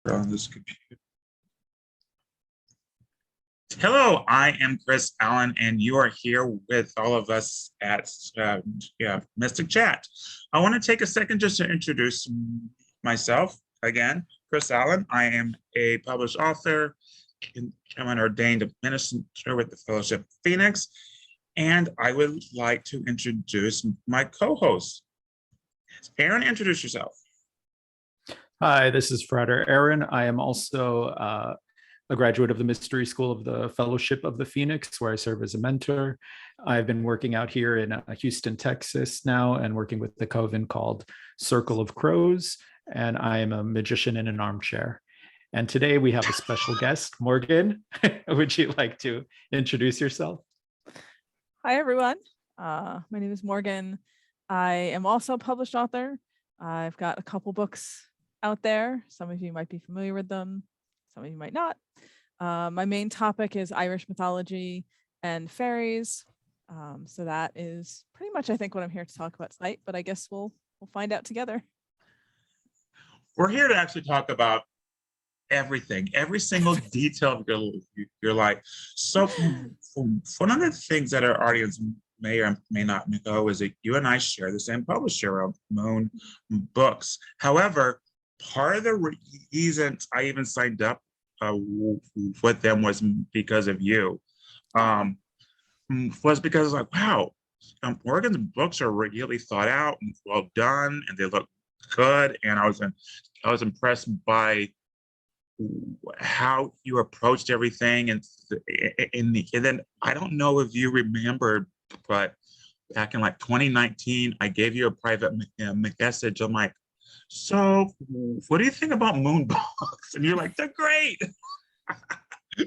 on this computer. Hello, I am Chris Allen, and you are here with all of us at Mystic Chat. I want to take a second just to introduce myself again. Chris Allen. I am a published author. I'm an ordained minister with the Fellowship of Phoenix, and I would like to introduce my co-host. Aaron, introduce yourself. Hi, this is Frater Aaron. I am also a graduate of the Mystery School of the Fellowship of the Phoenix, where I serve as a mentor. I've been working out here in Houston, Texas now, and working with the coven called Circle of Crows, and I am a magician in an armchair. And today we have a special guest, Morgan. Would you like to introduce yourself? Hi, everyone. My name is Morgan. I am also a published author. I've got a couple books out there. Some of you might be familiar with them. Some of you might not. My main topic is Irish mythology and fairies. So that is pretty much, I think, what I'm here to talk about tonight, but I guess we'll find out together. We're here to actually talk about everything, every single detail of your life. So one of the things that our audience may or may not know is that you and I share the same publisher of Moon Books. However, part of the reasons I even signed up with them was because of you. Was because like, wow, Morgan's books are really thought out and well done, and they look good. And I was impressed by how you approached everything. And then I don't know if you remember, but back in like 2019, I gave you a private message. I'm like, so what do you think about Moon Books? And you're like, they're great.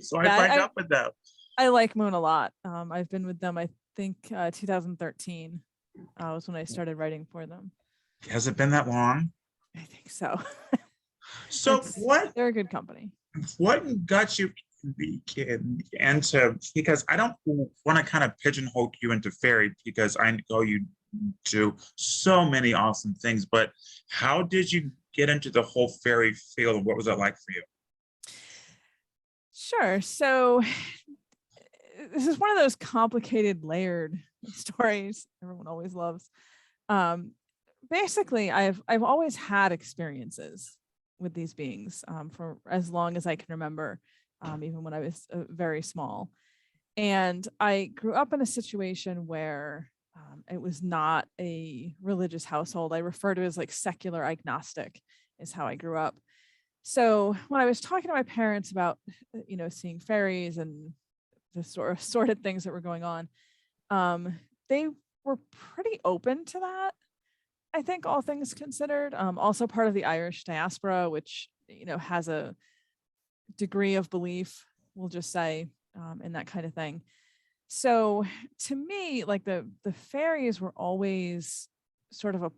So I signed up with them. I like Moon a lot. I've been with them, I think 2013 was when I started writing for them. Has it been that long? I think so. So they're a good company. What got you into, because I don't want to kind of pigeonhole you into fairy, because I know you do so many awesome things, but how did you get into the whole fairy field, and what was it like for you? Sure. So this is one of those complicated, layered stories everyone always loves. Basically, I've always had experiences with these beings for as long as I can remember, even when I was very small. And I grew up in a situation where it was not a religious household. I refer to it as like secular agnostic is how I grew up. So when I was talking to my parents about, seeing fairies and the sort of sordid things that were going on, they were pretty open to that. I think, all things considered. Also part of the Irish diaspora, which has a degree of belief, we'll just say, in that kind of thing. So to me, like the fairies were always sort of a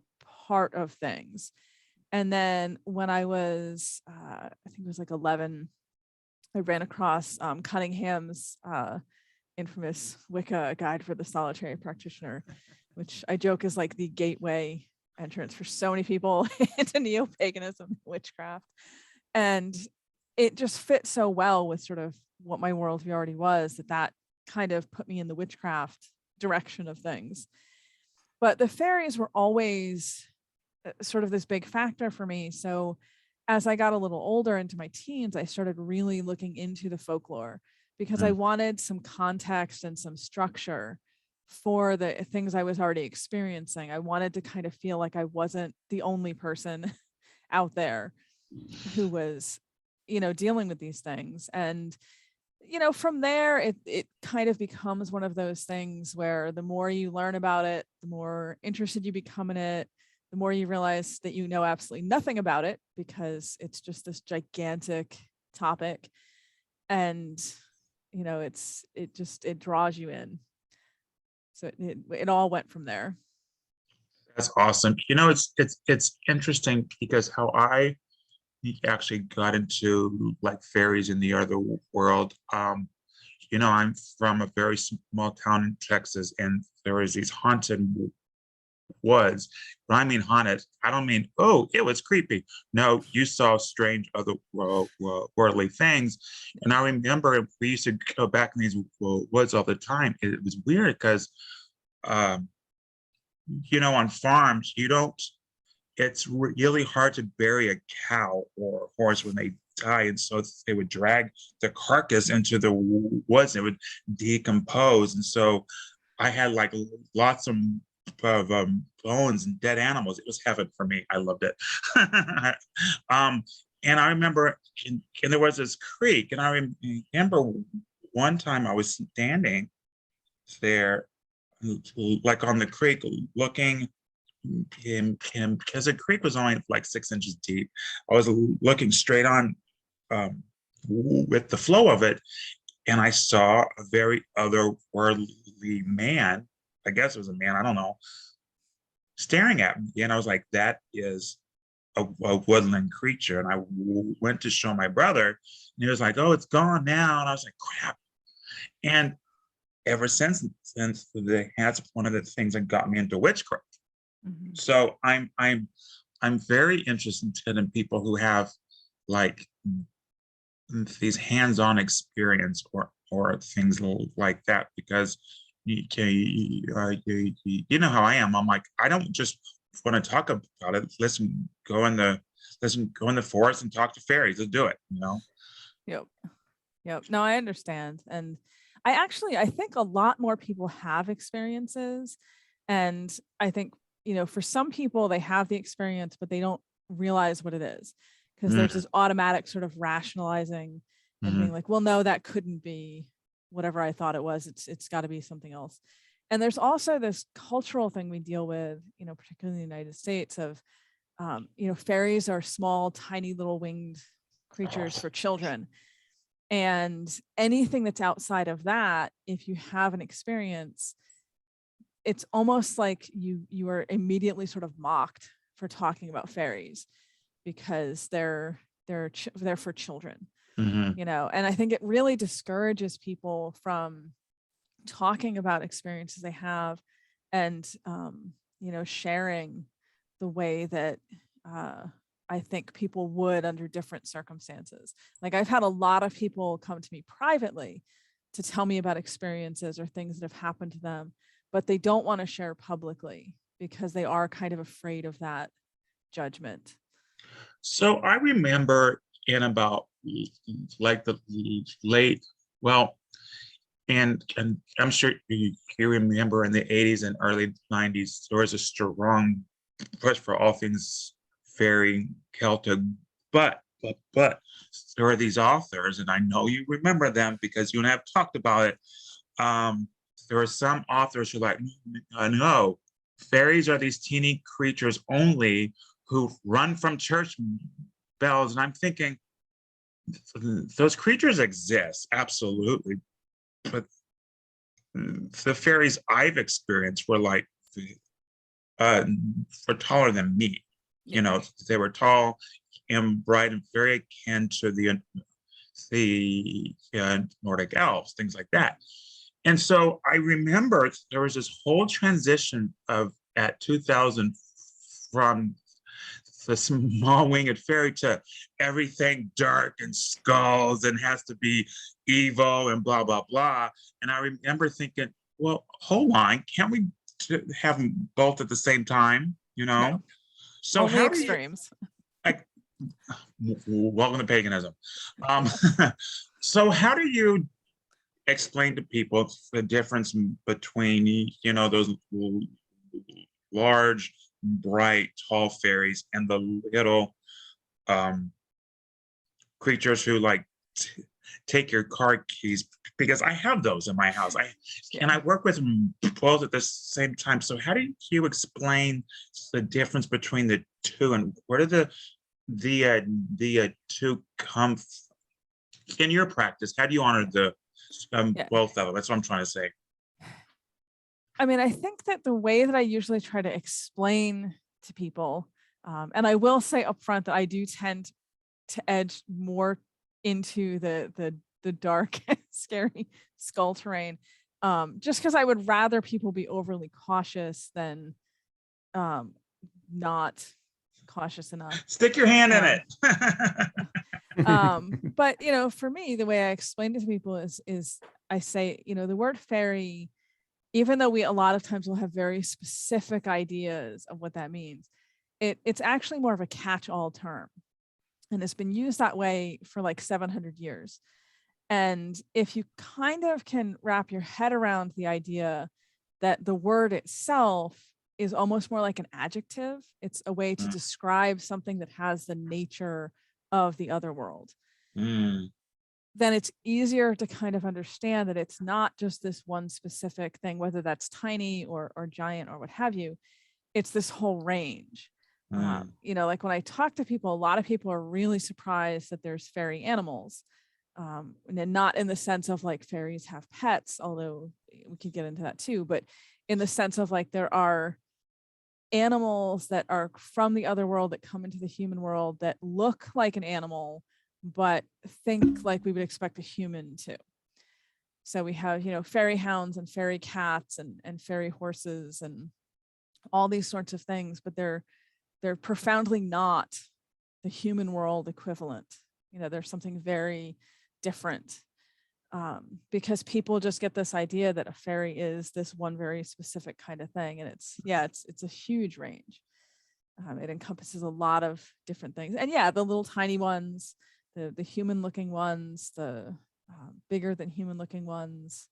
part of things. And then when I was, I think it was like 11, I ran across Cunningham's infamous Wicca Guide for the Solitary Practitioner, which I joke is like the gateway entrance for so many people into neo-paganism, witchcraft. And it just fit so well with sort of what my worldview already was, that kind of put me in the witchcraft direction of things. But the fairies were always sort of this big factor for me. So as I got a little older into my teens, I started really looking into the folklore, because I wanted some context and some structure for the things I was already experiencing. I wanted to kind of feel like I wasn't the only person out there who was, dealing with these things. And, from there, it kind of becomes one of those things where the more you learn about it, the more interested you become in it, the more you realize that you know absolutely nothing about it, because it's just this gigantic topic. And, it draws you in. So it all went from there. That's awesome. It's interesting, because how I actually got into like fairies in the other world. I'm from a very small town in Texas, and there was these haunted woods. When I mean haunted, I don't mean, oh, it was creepy. No, you saw strange otherworldly things. And I remember we used to go back in these woods all the time. It was weird because, um, on farms, you don't, it's really hard to bury a cow or a horse when they die. And so they would drag the carcass into the woods and it would decompose. And so I had like lots of bones and dead animals. It was heaven for me. I loved it. And I remember, and there was this creek, and I remember one time I was standing there, like on the creek, looking because the creek was only like 6 inches deep. I was looking straight on with the flow of it, and I saw a very otherworldly man. I guess it was a man, I don't know, staring at me. And I was like, that is a woodland creature. And I went to show my brother, and he was like, oh, it's gone now. And I was like, crap. And ever since that's one of the things that got me into witchcraft. Mm-hmm. So I'm very interested in people who have like these hands-on experience or things like that, because you know how I am. I'm like, I don't just want to talk about it. Go in the forest and talk to fairies. Let's do it. Yep. No, I understand. And I think a lot more people have experiences. And I think, for some people, they have the experience, but they don't realize what it is, because there's this automatic sort of rationalizing and being like, well, no, that couldn't be whatever I thought it was. It's got to be something else. And there's also this cultural thing we deal with, particularly in the United States, of, fairies are small, tiny little winged creatures for children. And anything that's outside of that, if you have an experience, it's almost like you are immediately sort of mocked for talking about fairies, because they're for children. And I think it really discourages people from talking about experiences they have, and sharing the way that I think people would under different circumstances. Like, I've had a lot of people come to me privately to tell me about experiences or things that have happened to them, but they don't want to share publicly because they are kind of afraid of that judgment. So I remember in about like the late, well, and I'm sure you remember in the 80s and early 90s, there was a strong push for all things fairy, Celtic, but there are these authors, and I know you remember them because you and I have talked about it. There are some authors who are like, no, fairies are these teeny creatures only who run from church bells. And I'm thinking, those creatures exist, absolutely. But the fairies I've experienced were like, were taller than me. They were tall and bright and very akin to the Nordic elves, things like that. And so I remember there was this whole transition at 2000 from the small winged fairy to everything dark and skulls and has to be evil and blah, blah, blah. And I remember thinking, well, hold on, can't we have them both at the same time? No. So only how extremes. Welcome to paganism. So how do you explain to people the difference between those large, bright, tall fairies and the little creatures who like take your car keys? Because I have those in my house. And I work with them both at the same time. So how do you explain the difference between the two, and where do the two come in your practice? How do you honor the both of them? That's what I'm trying to say. I mean, I think that the way that I usually try to explain to people, and I will say up front that I do tend to edge more into the dark, scary skull terrain, just because I would rather people be overly cautious than not cautious enough. Stick your hand in Um, it. But for me, the way I explain it to people is I say, the word fairy, even though we a lot of times will have very specific ideas of what that means, it's actually more of a catch-all term. And it's been used that way for like 700 years. And if you kind of can wrap your head around the idea that the word itself is almost more like an adjective, it's a way to describe something that has the nature of the other world, Mm. then it's easier to kind of understand that it's not just this one specific thing, whether that's tiny or giant or what have you. It's this whole range. Mm. Like when I talk to people, a lot of people are really surprised that there's fairy animals. And then not in the sense of like fairies have pets, although we could get into that too, but in the sense of like there are animals that are from the other world that come into the human world that look like an animal, but think like we would expect a human to. So we have, fairy hounds and fairy cats and fairy horses and all these sorts of things, but they're profoundly not the human world equivalent. There's something very different, because people just get this idea that a fairy is this one very specific kind of thing, and it's a huge range. It encompasses a lot of different things, and the little tiny ones, the human looking ones, the bigger than human looking ones,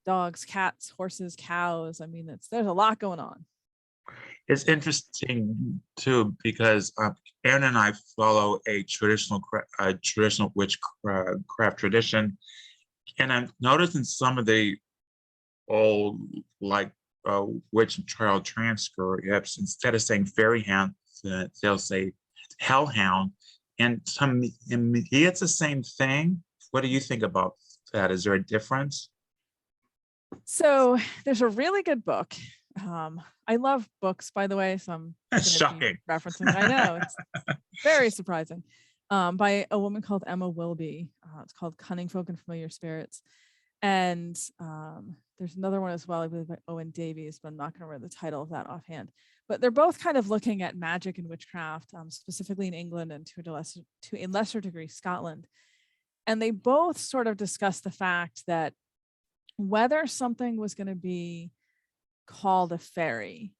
dogs, cats, horses, cows. I mean, there's a lot going on. It's interesting too because Aaron and I follow a traditional witchcraft tradition, and I've noticed in some of the old like witch and trial transcripts, instead of saying fairy hound, they'll say hellhound, and to me it's the same thing. What do you think about that? Is there a difference? So there's a really good book. I love books, by the way, so I'm That's gonna be shocking. referencing. I know, it's very surprising. By a woman called Emma Wilby. It's called Cunning Folk and Familiar Spirits. And there's another one as well, I believe by Owen Davies, but I'm not going to remember the title of that offhand. But they're both kind of looking at magic and witchcraft, specifically in England and to a lesser degree Scotland. And they both sort of discuss the fact that whether something was going to be called a fairy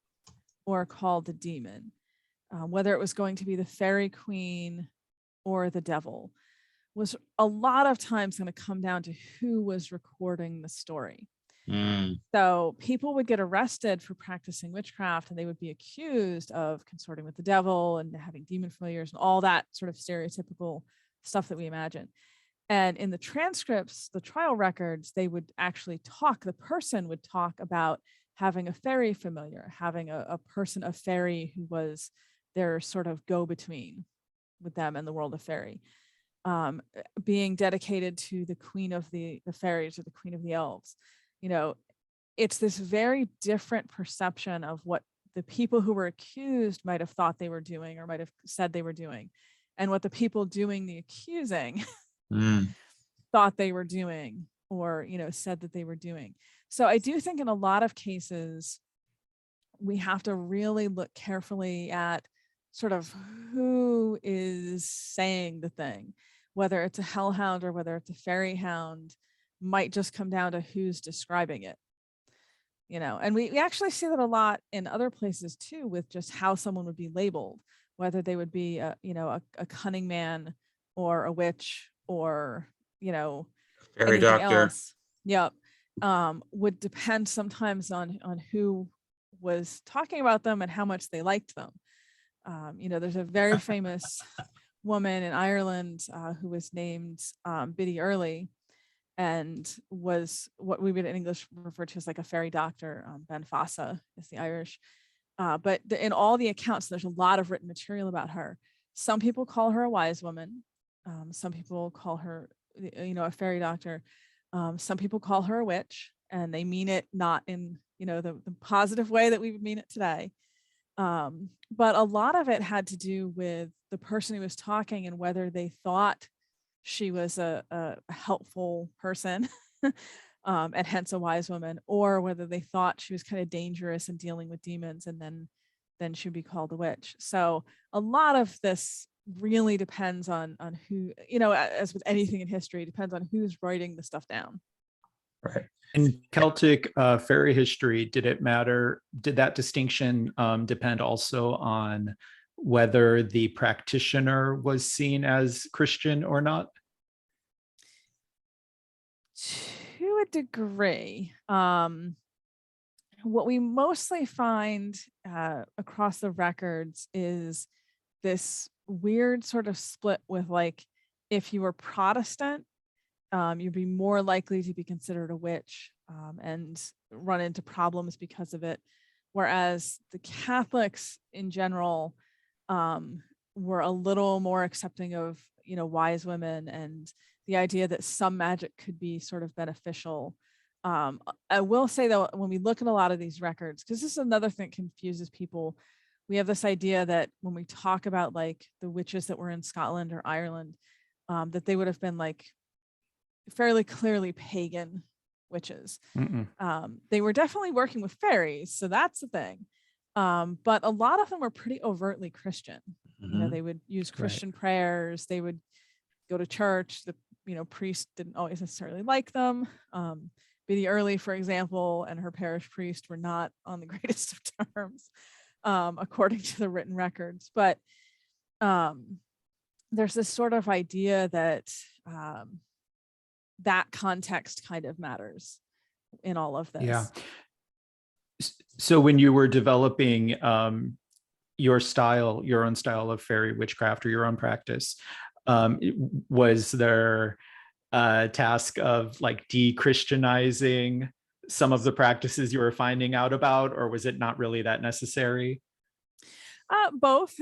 or called a demon, whether it was going to be the fairy queen or the devil, was a lot of times going to come down to who was recording the story. So people would get arrested for practicing witchcraft, and they would be accused of consorting with the devil and having demon familiars and all that sort of stereotypical stuff that we imagine. And in the transcripts, the trial records, they would actually talk, the person would talk about having a fairy familiar, having a person, a fairy who was their sort of go-between with them and the world of fairy, being dedicated to the queen of the fairies or the queen of the elves. It's this very different perception of what the people who were accused might have thought they were doing or might have said they were doing, and what the people doing the accusing thought they were doing or said that they were doing. So I do think in a lot of cases we have to really look carefully at sort of who is saying the thing, whether it's a hellhound or whether it's a fairy hound, might just come down to who's describing it. And we actually see that a lot in other places too, with just how someone would be labeled, whether they would be a cunning man or a witch or Fairy anything doctor. else. Yep. Would depend sometimes on who was talking about them and how much they liked them. There's a very famous woman in Ireland who was named Biddy Early, and was what we would in English refer to as like a fairy doctor. Ben Fossa is the Irish. But in all the accounts, there's a lot of written material about her. Some people call her a wise woman. Some people call her, a fairy doctor. Some people call her a witch, and they mean it not in, the positive way that we would mean it today. But a lot of it had to do with the person who was talking and whether they thought she was a helpful person, and hence a wise woman, or whether they thought she was kind of dangerous and dealing with demons, and then then she'd be called a witch. So a lot of this really depends on who, as with anything in history, depends on who's writing the stuff down. Right. In Celtic fairy history, did it matter? Did that distinction depend also on whether the practitioner was seen as Christian or not? To a degree. What we mostly find across the records is this weird sort of split with, like, if you were Protestant, you'd be more likely to be considered a witch and run into problems because of it. Whereas the Catholics in general were a little more accepting of, wise women, and the idea that some magic could be sort of beneficial. I will say though, when we look at a lot of these records, because this is another thing that confuses people, we have this idea that when we talk about like the witches that were in Scotland or Ireland, that they would have been like fairly clearly pagan witches. They were definitely working with fairies, so that's the thing. But a lot of them were pretty overtly Christian. They would use Christian prayers. They would go to church. The priest didn't always necessarily like them. Biddy Early, for example, and her parish priest were not on the greatest of terms, according to the written records. But there's this sort of idea that that context kind of matters in all of this. Yeah. So when you were developing your own style of fairy witchcraft, or your own practice, was there a task of like de-Christianizing some of the practices you were finding out about, or was it not really that necessary? Both.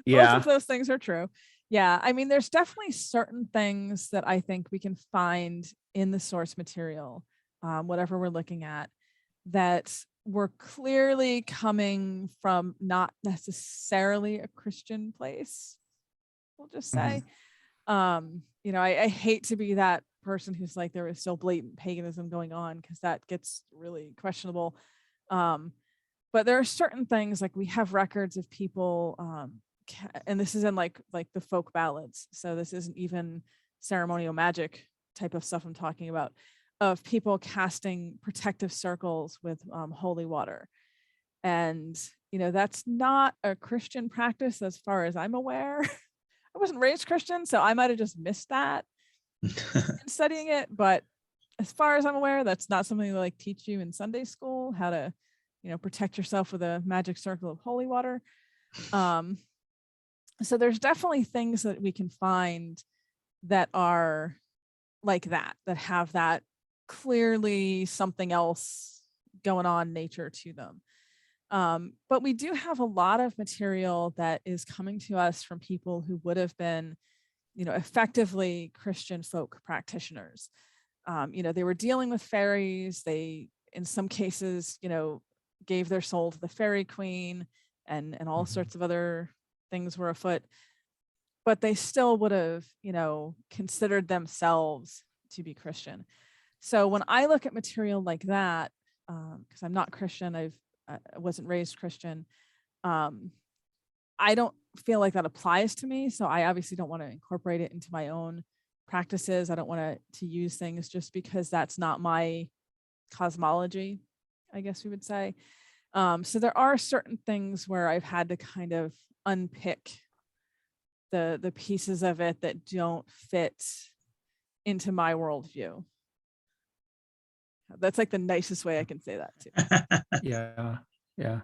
Yeah. Both of those things are true. Yeah, I mean, there's definitely certain things that I think we can find in the source material, whatever we're looking at, that were clearly coming from not necessarily a Christian place, we'll just say. I hate to be that person who's like, there is still blatant paganism going on, because that gets really questionable. But there are certain things, like we have records of people, and this is in like the folk ballads, so this isn't even ceremonial magic type of stuff I'm talking about, of people casting protective circles with holy water. And that's not a Christian practice as far as I'm aware. I wasn't raised Christian, so I might have just missed that in studying it. But as far as I'm aware, that's not something they like teach you in Sunday school, how to, protect yourself with a magic circle of holy water. So there's definitely things that we can find that are like that have that clearly something else going on nature to them. But we do have a lot of material that is coming to us from people who would have been, effectively Christian folk practitioners. They were dealing with fairies. They, in some cases, gave their soul to the fairy queen, and all sorts of other things were afoot. But they still would have, considered themselves to be Christian. So when I look at material like that, because I'm not Christian, I wasn't raised Christian, I don't feel like that applies to me. So I obviously don't want to incorporate it into my own practices. I don't want to use things just because that's not my cosmology, I guess we would say. So there are certain things where I've had to kind of unpick the pieces of it that don't fit into my worldview. That's like the nicest way I can say that too. Yeah.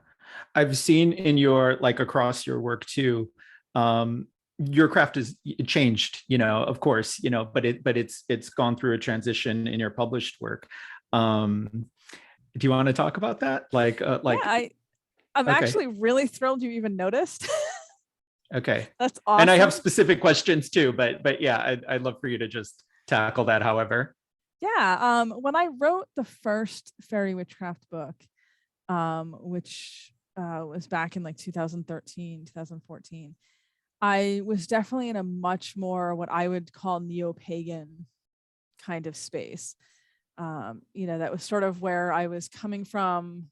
I've seen in your, like, across your work too, your craft is changed, of course, but it's gone through a transition in your published work. Do you want to talk about that? Yeah, I'm okay. Actually really thrilled you even noticed. Okay. That's awesome. And I have specific questions too, but yeah, I'd love for you to just tackle that however. Yeah. When I wrote the first fairy witchcraft book, which was back in like 2013, 2014, I was definitely in a much more what I would call neo-pagan kind of space. That was sort of where I was coming from.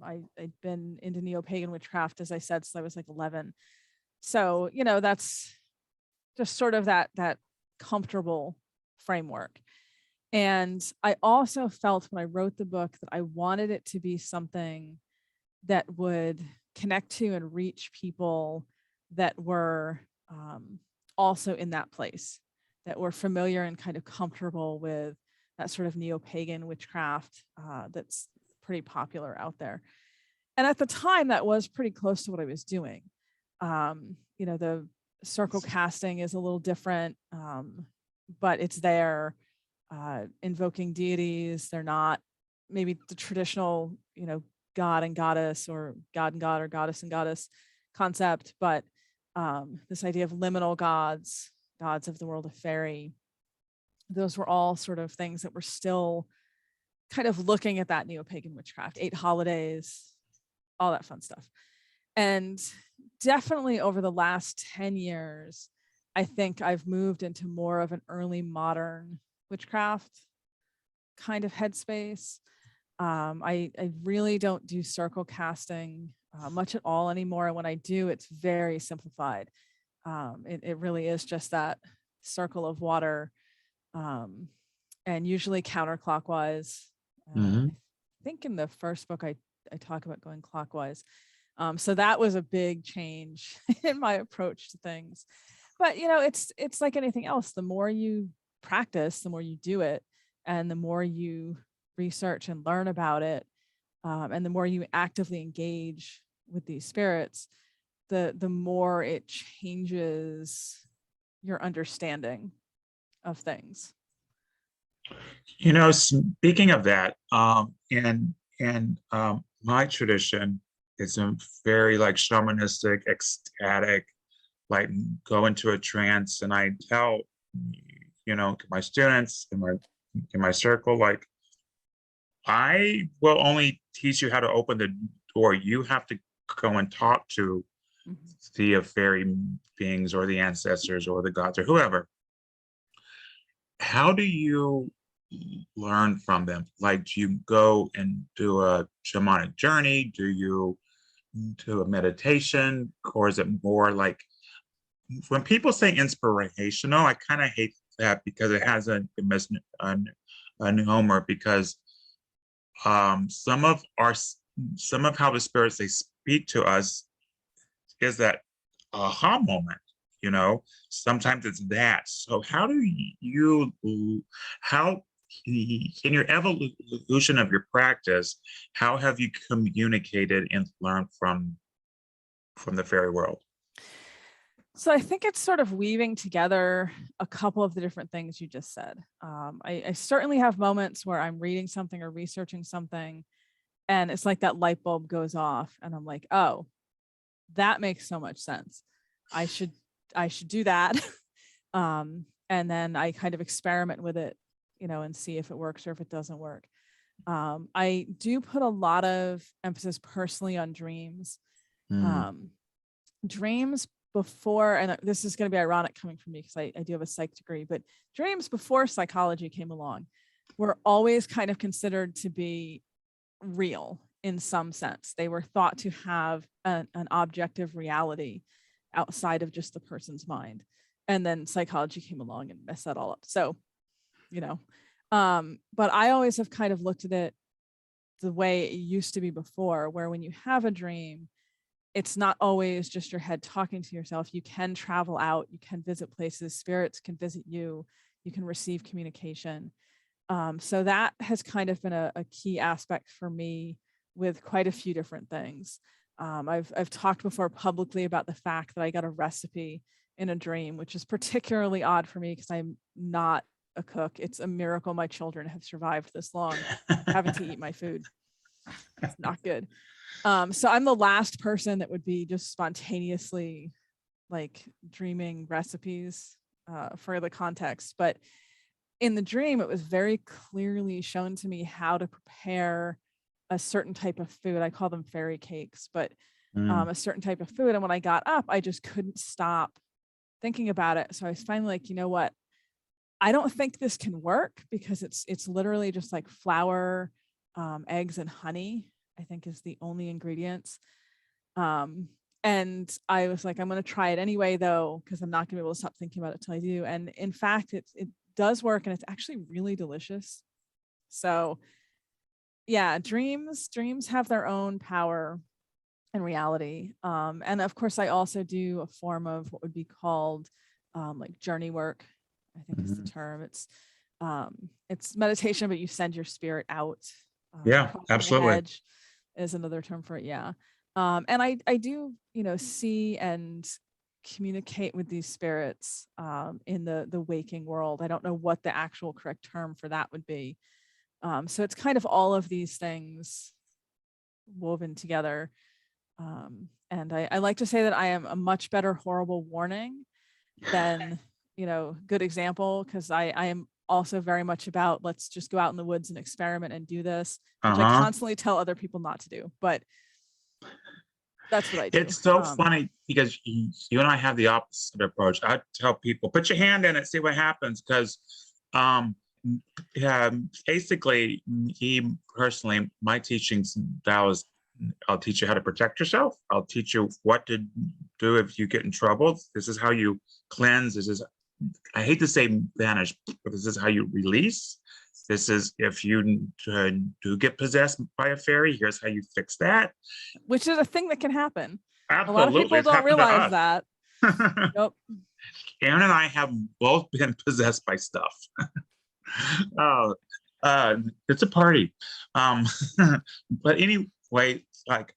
I'd been into neo-pagan witchcraft, as I said, since I was like 11. So, that's just sort of that comfortable framework. And I also felt when I wrote the book that I wanted it to be something that would connect to and reach people that were also in that place, that were familiar and kind of comfortable with that sort of neo-pagan witchcraft that's pretty popular out there. And at the time, that was pretty close to what I was doing. The circle casting is a little different, but it's there. Invoking deities, they're not maybe the traditional, god and goddess, or god and god, or goddess and goddess concept, but this idea of liminal gods of the world of fairy, those were all sort of things that were still kind of looking at that neo-pagan witchcraft, 8 holidays, all that fun stuff. And definitely over the last 10 years, I think I've moved into more of an early modern witchcraft kind of headspace. I really don't do circle casting much at all anymore. And when I do, it's very simplified. It really is just that circle of water, and usually counterclockwise. Mm-hmm. I think in the first book, I talk about going clockwise. So that was a big change in my approach to things. But, it's like anything else. The more you practice, the more you do it, and the more you research and learn about it, and the more you actively engage with these spirits, the more it changes your understanding of things. Speaking of that, in my tradition, it's a very like shamanistic, ecstatic, like go into a trance, and I tell my students in my circle, like, I will only teach you how to open the door. You have to go and talk to the fairy beings or the ancestors or the gods or whoever. How do you learn from them? Like, do you go and do a shamanic journey? Do you do a meditation? Or is it more like, when people say inspirational, I kind of hate that because it has a misnomer, because some of how the spirits, they speak to us, is that aha moment. Sometimes it's that. So how in your evolution of your practice, how have you communicated and learned from the fairy world? So I think it's sort of weaving together a couple of the different things you just said. I certainly have moments where I'm reading something or researching something, and it's like that light bulb goes off, and I'm like, oh, that makes so much sense. I should do that. And then I kind of experiment with it, and see if it works or if it doesn't work. I do put a lot of emphasis personally on dreams. Dreams before, and this is going to be ironic coming from me because I do have a psych degree, but dreams before psychology came along were always kind of considered to be real in some sense. They were thought to have an objective reality outside of just the person's mind. And then psychology came along and messed that all up. So, but I always have kind of looked at it the way it used to be before, where when you have a dream, it's not always just your head talking to yourself. You can travel out, you can visit places, spirits can visit you, you can receive communication. So that has kind of been a key aspect for me with quite a few different things. I've talked before publicly about the fact that I got a recipe in a dream, which is particularly odd for me because I'm not a cook. It's a miracle my children have survived this long having to eat my food. It's not good. So I'm the last person that would be just spontaneously like dreaming recipes for the context. But in the dream, it was very clearly shown to me how to prepare a certain type of food. I call them fairy cakes, but a certain type of food. And when I got up, I just couldn't stop thinking about it. So I was finally like, you know what? I don't think this can work because it's literally just like flour, eggs, and honey, I think is the only ingredients. And I was like, I'm going to try it anyway, though, because I'm not going to be able to stop thinking about it till I do. And in fact, it does work, and it's actually really delicious. So yeah, dreams have their own power and reality. And of course, I also do a form of what would be called like journey work, I think is the term. It's meditation, but you send your spirit out. Yeah, Crossing the absolutely. hedge is another term for it. Yeah. And I do, see and communicate with these spirits in the waking world. I don't know what the actual correct term for that would be. So it's kind of all of these things woven together. And I like to say that I am a much better horrible warning than, good example, because I am also very much about let's just go out in the woods and experiment and do this, which I constantly tell other people not to do. But that's what I do. It's so funny because you and I have the opposite approach. I tell people, put your hand in it, see what happens. Because basically, my teaching style is I'll teach you how to protect yourself. I'll teach you what to do if you get in trouble. This is how you cleanse. I hate to say vanish, but this is how you release. This is if you do get possessed by a fairy, here's how you fix that. Which is a thing that can happen. Absolutely. A lot of people don't realize that. Yep. Aaron and I have both been possessed by stuff. Oh, it's a party. But anyway, like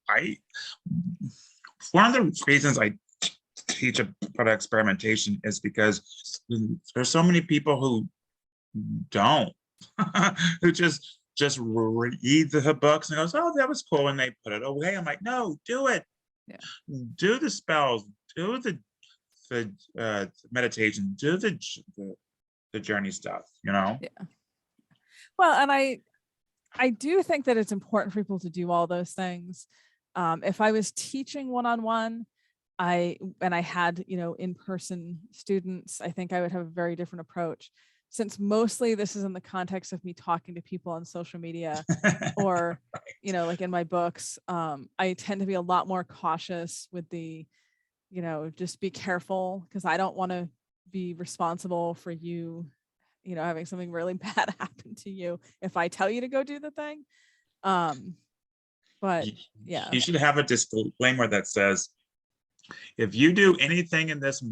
one of the reasons I teach about experimentation is because there's so many people who don't, who just read the books and goes, oh, that was cool, and they put it away. I'm like, no, do it. Yeah. Do the spells, do the meditation, do the journey stuff, Yeah. Well, and I do think that it's important for people to do all those things. If I was teaching one-on-one, I had, in-person students, I think I would have a very different approach. Since mostly this is in the context of me talking to people on social media or, right. Like in my books, I tend to be a lot more cautious with the, just be careful, because I don't want to be responsible for you, having something really bad happen to you if I tell you to go do the thing. But yeah. You should have a disclaimer that says, if you do anything in this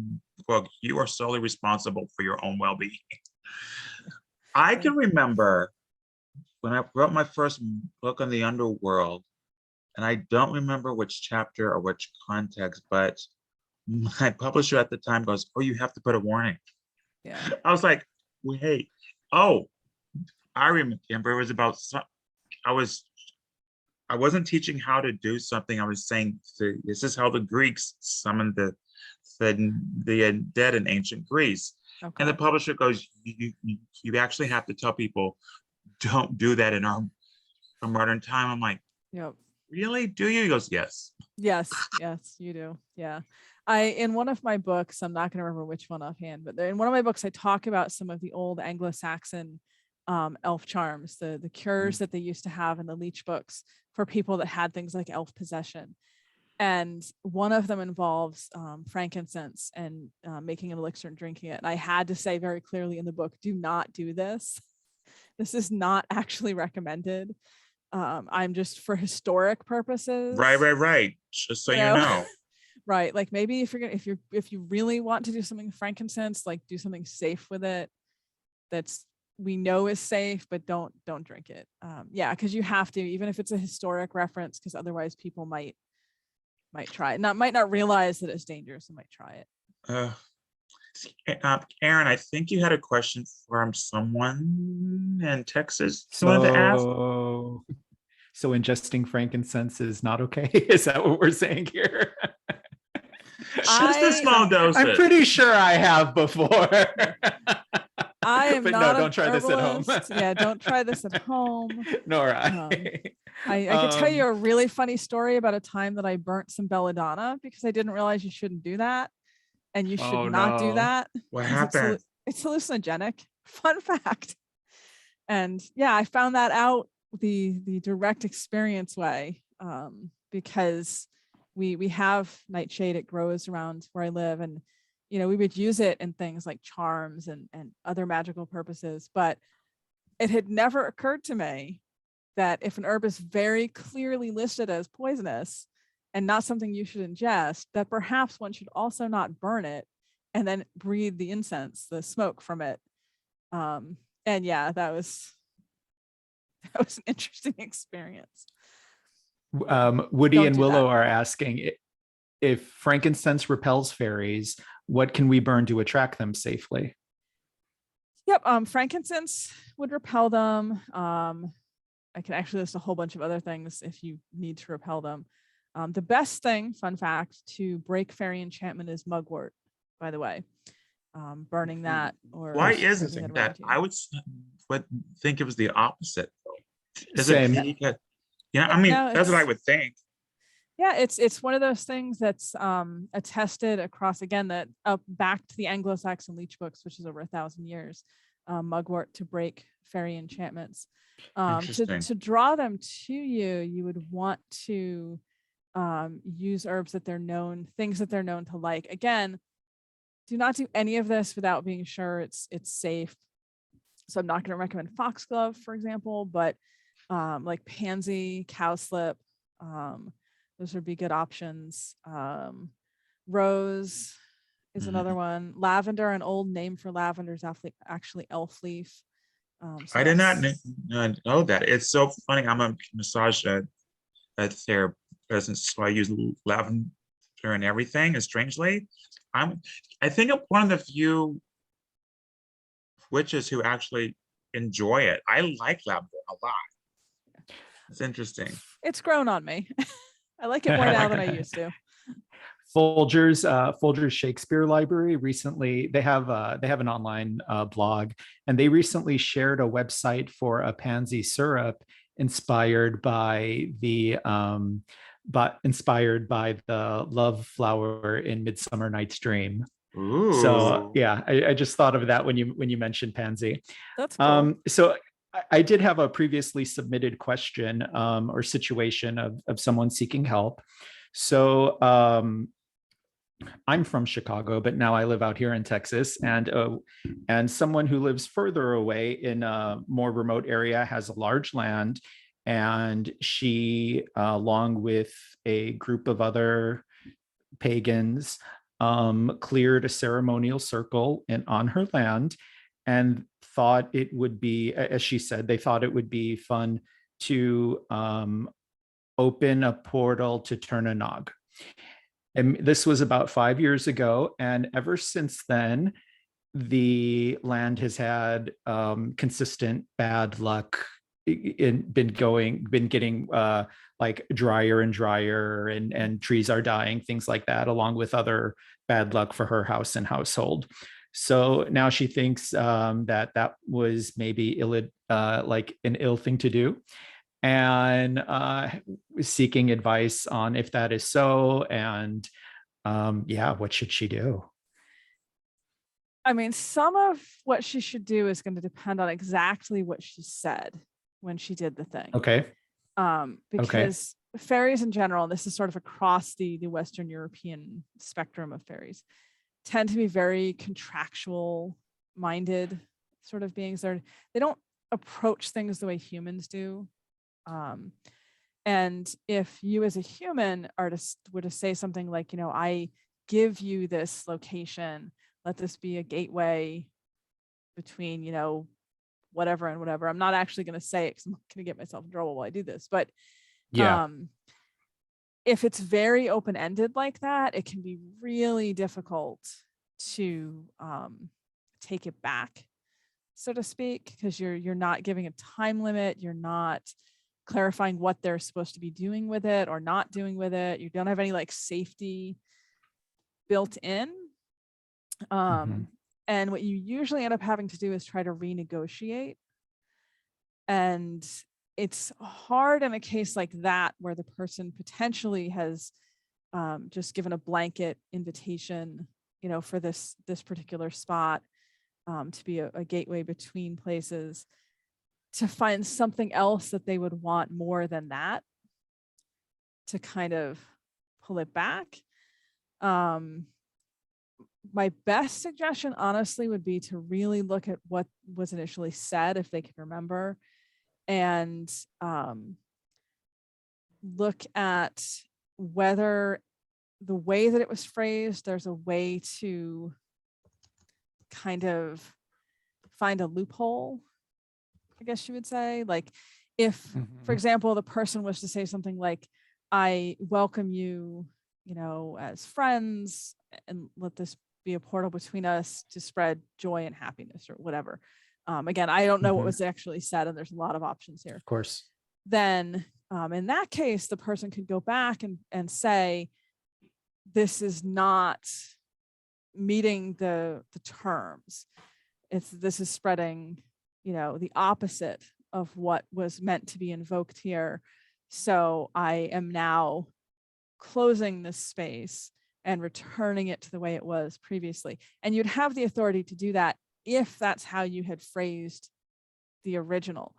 book, you are solely responsible for your own well-being. I can remember when I wrote my first book on the underworld, and I don't remember which chapter or which context, but my publisher at the time goes, oh, you have to put a warning. Yeah. I was like, wait, oh, I remember it was about, I wasn't teaching how to do something. I was saying, this is how the Greeks summoned the dead in ancient Greece. Okay. And the publisher goes, you actually have to tell people, don't do that in our modern time. I'm like, yep. Really? Do you? He goes, yes. Yes, you do. Yeah. In one of my books, I'm not going to remember which one offhand, but in one of my books, I talk about some of the old Anglo-Saxon elf charms, the cures that they used to have in the leech books for people that had things like elf possession. And one of them involves frankincense and making an elixir and drinking it. And I had to say very clearly in the book, do not do this. This is not actually recommended. I'm just for historic purposes. Right. Just so you know. Right. Like maybe if you really want to do something with frankincense, like do something safe with it. That's we know is safe, but don't drink it. Yeah, because you have to, even if it's a historic reference, because otherwise people might try it. Might not realize that it's dangerous and might try it. Aaron, I think you had a question from someone in Texas. You wanted to ask? So ingesting frankincense is not okay? Is that what we're saying here? Just a small dose. I'm pretty sure I have before. I am but not. No, don't try this at home. Yeah, don't try this at home. Nor I. I can tell you a really funny story about a time that I burnt some belladonna because I didn't realize you shouldn't do that, and you should not do that. What happened? It's hallucinogenic. Fun fact. And yeah, I found that out the direct experience way, because we have nightshade. It grows around where I live, and we would use it in things like charms and other magical purposes. But it had never occurred to me that if an herb is very clearly listed as poisonous and not something you should ingest, that perhaps one should also not burn it and then breathe the incense, the smoke from it. And yeah, that was an interesting experience. Woody Don't and do Willow that. are asking, if frankincense repels fairies, what can we burn to attract them safely? Yep. Frankincense would repel them. I can actually list a whole bunch of other things if you need to repel them. The best thing, fun fact, to break fairy enchantment is mugwort, by the way. Burning that or Why waving is it it around that? you. Would think it was the opposite. Is Same. it because, I Yeah, mean, no, that's what I would think. Yeah, it's one of those things that's attested across, again, that back to the Anglo-Saxon leech books, which is over 1,000 years, mugwort to break fairy enchantments. Interesting. To draw them to you, you would want to use herbs that they're known, things that they're known to like. Again, do not do any of this without being sure it's safe. So I'm not going to recommend foxglove, for example, but like pansy, cowslip, those would be good options. Rose is another one. Lavender, an old name for lavender, is actually elf leaf. So I did not that's- know that. It's so funny. I'm a massage therapist, so I use lavender and everything. And strangely, I think I'm one of the few witches who actually enjoy it. I like lavender a lot. It's interesting. It's grown on me. I like it more now than I used to. Folger's Shakespeare Library recently, they have an online blog, and they recently shared a website for a pansy syrup inspired by the love flower in Midsummer Night's Dream. Ooh. So yeah, I just thought of that when you mentioned pansy. That's cool. So I did have a previously submitted question or situation of someone seeking help. So I'm from Chicago, but now I live out here in Texas, and someone who lives further away in a more remote area has a large land, and she, along with a group of other pagans, cleared a ceremonial circle on her land, and thought it would be, as she said, they thought it would be fun to open a portal to turn a nog. And this was about 5 years ago. And ever since then, the land has had consistent bad luck, been getting like drier and drier, and trees are dying, things like that, along with other bad luck for her house and household. So now she thinks that was maybe like an ill thing to do, and seeking advice on if that is so, and what should she do? I mean, some of what she should do is going to depend on exactly what she said when she did the thing. Okay. Because fairies in general, and this is sort of across the Western European spectrum of fairies, tend to be very contractual minded sort of beings. They don't approach things the way humans do. And if you as a human were to say something like, I give you this location, let this be a gateway between, whatever and whatever. I'm not actually going to say it because I'm not going to get myself in trouble while I do this. But yeah, if it's very open-ended like that, it can be really difficult to take it back, so to speak, because you're not giving a time limit. You're not clarifying what they're supposed to be doing with it or not doing with it. You don't have any like safety built in. And what you usually end up having to do is try to renegotiate. And it's hard in a case like that where the person potentially has just given a blanket invitation, for this particular spot. to be a gateway between places, to find something else that they would want more than that, to kind of pull it back. My best suggestion, honestly, would be to really look at what was initially said, if they can remember, and look at whether the way that it was phrased, there's a way to kind of find a loophole, I guess you would say. Like if, for example, the person was to say something like, I welcome you, you know, as friends, and let this be a portal between us to spread joy and happiness, or whatever. Again, I don't know what was actually said, and there's a lot of options here. Of course. Then in that case, the person could go back and say, this is not meeting the terms. This is spreading, you know, the opposite of what was meant to be invoked here. So I am now closing this space and returning it to the way it was previously. And you'd have the authority to do that if that's how you had phrased the original.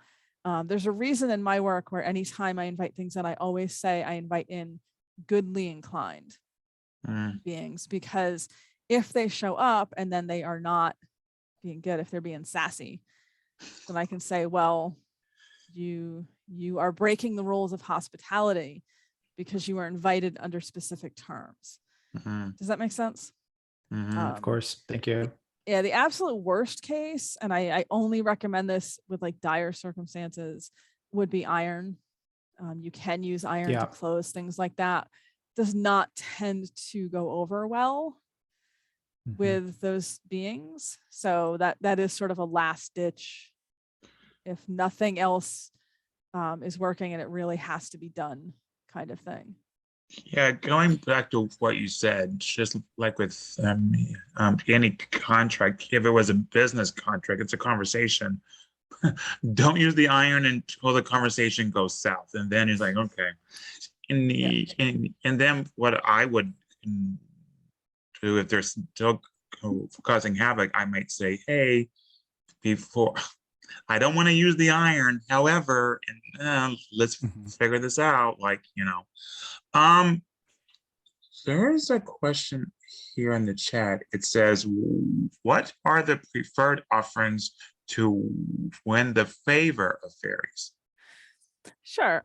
There's a reason in my work where anytime I invite things in, I always say I invite in goodly inclined beings, because if they show up and then they are not being good, if they're being sassy, then I can say, well, you are breaking the rules of hospitality because you were invited under specific terms. Does that make sense? Of course. Thank you. Yeah, the absolute worst case, and I only recommend this with like dire circumstances, would be iron. You can use iron to close things like that. Does not tend to go over well with those beings. So that is sort of a last ditch. If nothing else is working and it really has to be done kind of thing. Yeah, going back to what you said, just like with any contract, if it was a business contract, it's a conversation. Don't use the iron until the conversation goes south, and then he's like, okay. And then what I would do if they're still causing havoc, I might say, hey, before, I don't want to use the iron, however, and let's figure this out, like, you know. There's a question here in the chat. It says, what are the preferred offerings to win the favor of fairies? Sure.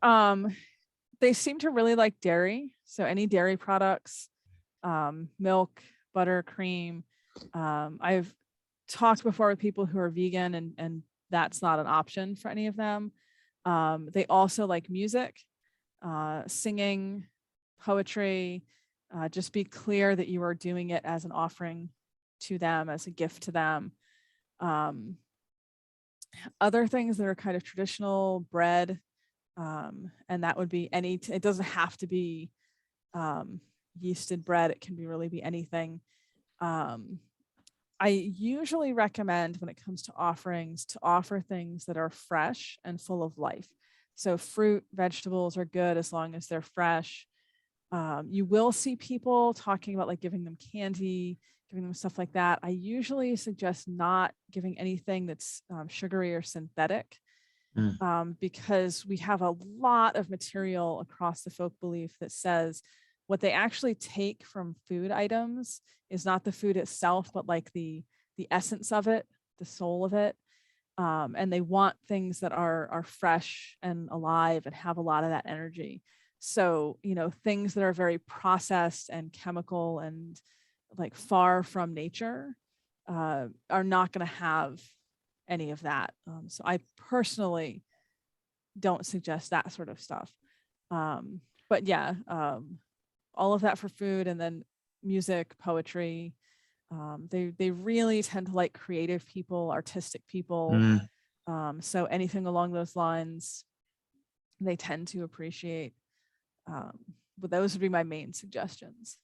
They seem to really like dairy. So any dairy products, milk, butter, cream. I've talked before with people who are vegan, and that's not an option for any of them. They also like music, singing, poetry. Just be clear that you are doing it as an offering to them, as a gift to them. Other things that are kind of traditional, bread, and that would be it doesn't have to be yeasted bread. It can really be anything. I usually recommend, when it comes to offerings, to offer things that are fresh and full of life. So fruit, vegetables are good as long as they're fresh. You will see people talking about like giving them candy, giving them stuff like that. I usually suggest not giving anything that's sugary or synthetic, because we have a lot of material across the folk belief that says what they actually take from food items is not the food itself, but like the essence of it, the soul of it. And they want things that are fresh and alive and have a lot of that energy. So, you know, things that are very processed and chemical and like far from nature are not going to have any of that. So I personally don't suggest that sort of stuff. But yeah, all of that for food, and then music, poetry. They really tend to like creative people, artistic people. So anything along those lines, they tend to appreciate. But those would be my main suggestions.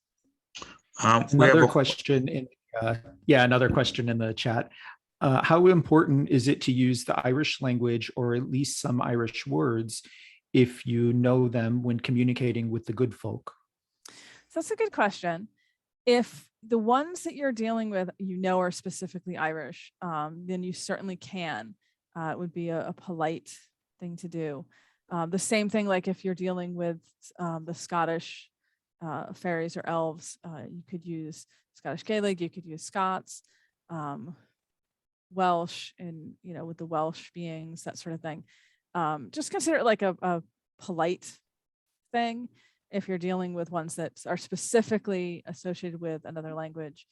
Another question in the chat. How important is it to use the Irish language, or at least some Irish words, if you know them when communicating with the good folk? So that's a good question. If the ones that you're dealing with, are specifically Irish, then you certainly can. It would be a polite thing to do. The same thing, like if you're dealing with the Scottish fairies or elves, you could use Scottish Gaelic, you could use Scots, Welsh, and with the Welsh beings, that sort of thing. Just consider it like a polite thing if you're dealing with ones that are specifically associated with another language.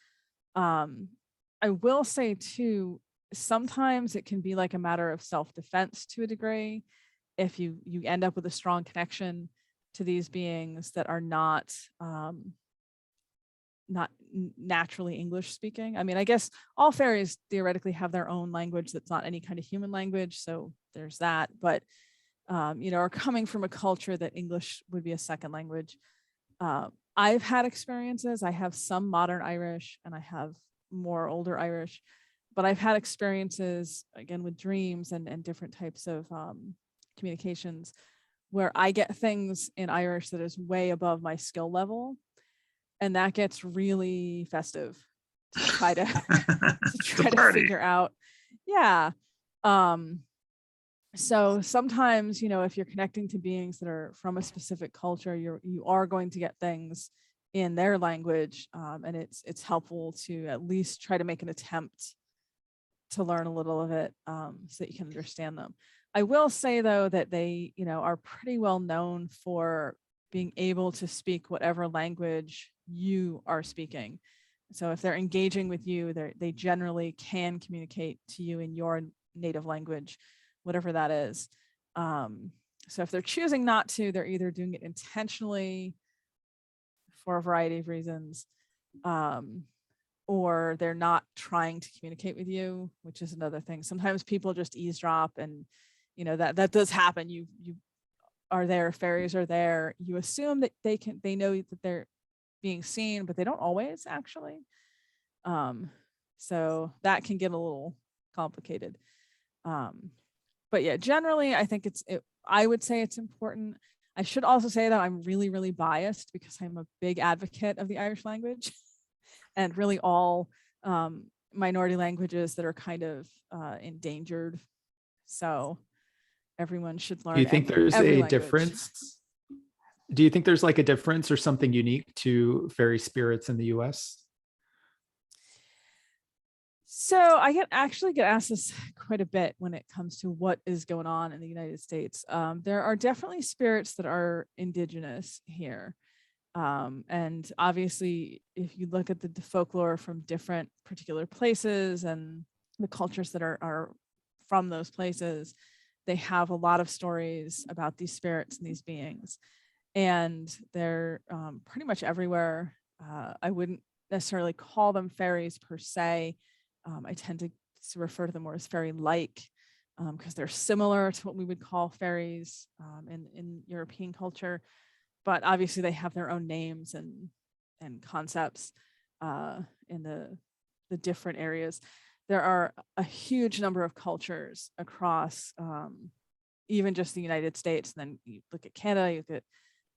I will say too, sometimes it can be like a matter of self-defense to a degree. If you end up with a strong connection to these beings that are not naturally English speaking. I mean, I guess all fairies theoretically have their own language that's not any kind of human language, so there's that. But are coming from a culture that English would be a second language. I've had experiences. I have some modern Irish and I have more older Irish, but I've had experiences again with dreams and different types of communications where I get things in Irish that is way above my skill level. And that gets really festive to try to, figure out. Yeah. So sometimes, if you're connecting to beings that are from a specific culture, you are going to get things in their language. And it's helpful to at least try to make an attempt to learn a little of it so that you can understand them. I will say though that they, are pretty well known for being able to speak whatever language you are speaking. So if they're engaging with you, they generally can communicate to you in your native language, whatever that is. So if they're choosing not to, they're either doing it intentionally for a variety of reasons, or they're not trying to communicate with you, which is another thing. Sometimes people just eavesdrop, and that does happen. You are there, fairies are there. You assume that they know that they're being seen, but they don't always actually. So that can get a little complicated. But yeah, generally, I think I would say it's important. I should also say that I'm really, really biased because I'm a big advocate of the Irish language and really all minority languages that are kind of endangered. So everyone should learn. Do you think there's every a language. difference? Do you think there's like a difference or something unique to fairy spirits in the US? So I actually get asked this quite a bit when it comes to what is going on in the United States. There are definitely spirits that are indigenous here. And obviously, if you look at the folklore from different particular places and the cultures that are from those places, they have a lot of stories about these spirits and these beings. And they're pretty much everywhere. I wouldn't necessarily call them fairies per se. I tend to refer to them more as fairy-like because they're similar to what we would call fairies in European culture. But obviously they have their own names and concepts in the different areas. There are a huge number of cultures across even just the United States. And then you look at Canada, you look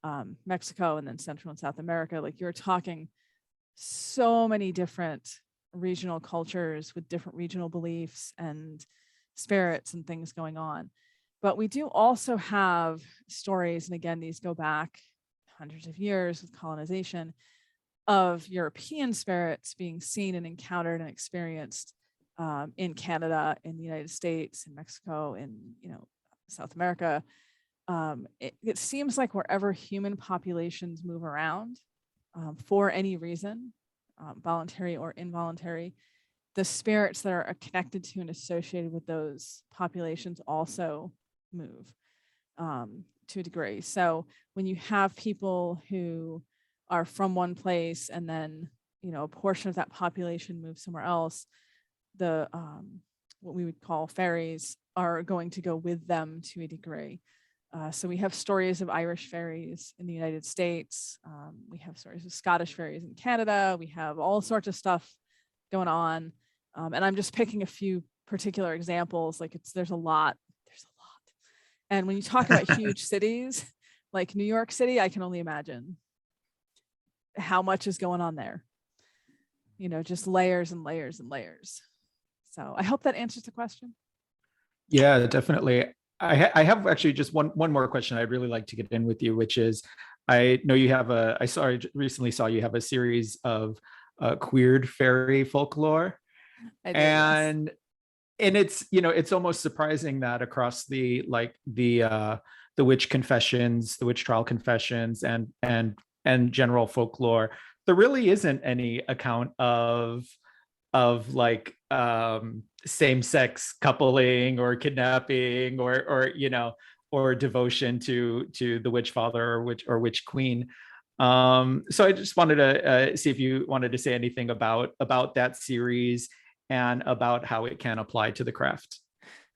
at Mexico, and then Central and South America. Like you're talking so many different regional cultures with different regional beliefs and spirits and things going on. But we do also have stories, and again, these go back hundreds of years with colonization, of European spirits being seen and encountered and experienced in Canada, in the United States, in Mexico, in South America. It seems like wherever human populations move around for any reason, voluntary or involuntary, the spirits that are connected to and associated with those populations also move to a degree. So when you have people who are from one place and then a portion of that population moves somewhere else, the what we would call fairies are going to go with them to a degree. So we have stories of Irish fairies in the United States. We have stories of Scottish fairies in Canada. We have all sorts of stuff going on. And I'm just picking a few particular examples. Like there's a lot. And when you talk about huge cities like New York City, I can only imagine how much is going on there. just layers and layers and layers. So I hope that answers the question. Yeah, definitely. I have actually just one more question I'd really like to get in with you, which is, I know you have I recently saw you have a series of queered fairy folklore. I do, yes. And it's almost surprising that across the witch confessions, the witch trial confessions, and general folklore, there really isn't any account of like same-sex coupling or kidnapping or devotion to the witch father or witch queen. So I just wanted to see if you wanted to say anything about that series and about how it can apply to the craft.